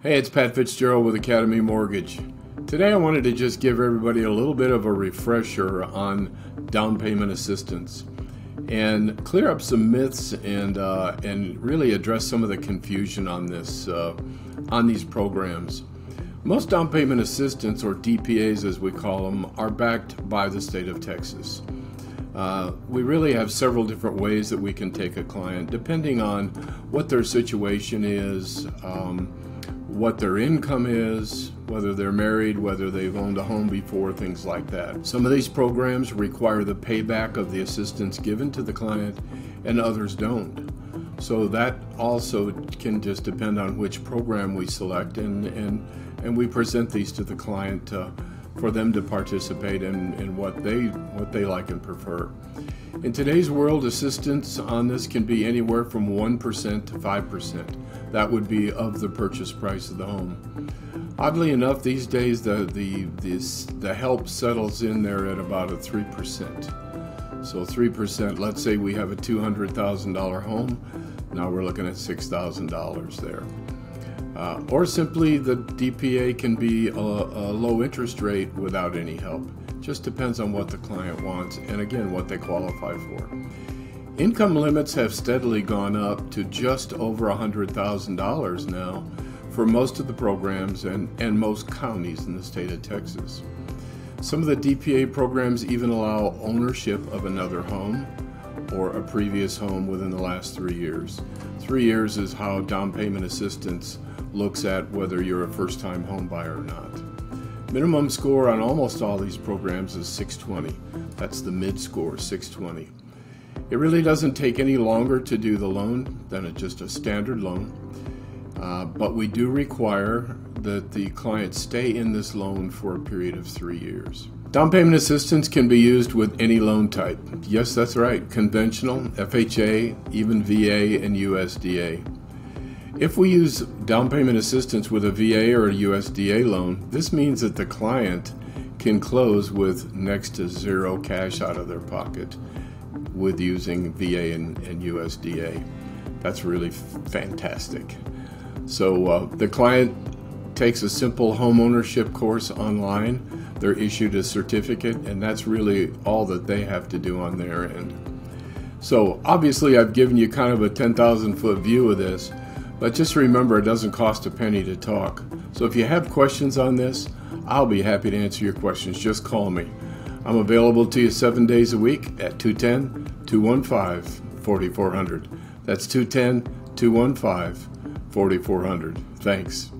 Hey, it's Pat Fitzgerald with Academy Mortgage. Today I wanted to just give everybody a little bit of a refresher on down payment assistance and clear up some myths and really address some of the confusion on this on these programs. Most down payment assistance, or DPAs as we call them, are backed by the state of Texas. We really have several different ways that we can take a client depending on what their situation is, what their income is, whether they're married, whether they've owned a home before, things like that. Some of these programs require the payback of the assistance given to the client and others don't. So that also can just depend on which program we select and we present these to the client for them to participate in what they like and prefer. In today's world, assistance on this can be anywhere from 1% to 5%. That would be of the purchase price of the home. Oddly enough, these days the help settles in there at about a 3%. So 3%, let's say we have a $200,000 home, now we're looking at $6,000 there. Or simply the DPA can be a low interest rate without any help. Just depends on what the client wants and again what they qualify for. Income limits have steadily gone up to just over $100,000 now for most of the programs and most counties in the state of Texas. Some of the DPA programs even allow ownership of another home or a previous home within the last 3 years. 3 years is how down payment assistance looks at whether you're a first-time home buyer or not. Minimum score on almost all these programs is 620. That's the mid score, 620. It really doesn't take any longer to do the loan than just a standard loan, but we do require that the client stay in this loan for a period of 3 years. Down payment assistance can be used with any loan type. Yes, that's right, conventional, FHA, even VA and USDA. If we use down payment assistance with a VA or a USDA loan, this means that the client can close with next to zero cash out of their pocket with using VA and USDA. That's really fantastic. So the client takes a simple home ownership course online. They're issued a certificate, and that's really all that they have to do on their end. So obviously I've given you kind of a 10,000 foot view of this, but just remember it doesn't cost a penny to talk. So if you have questions on this, I'll be happy to answer your questions. Just call me. I'm available to you 7 days a week at 210-215-4400. That's 210-215-4400. Thanks.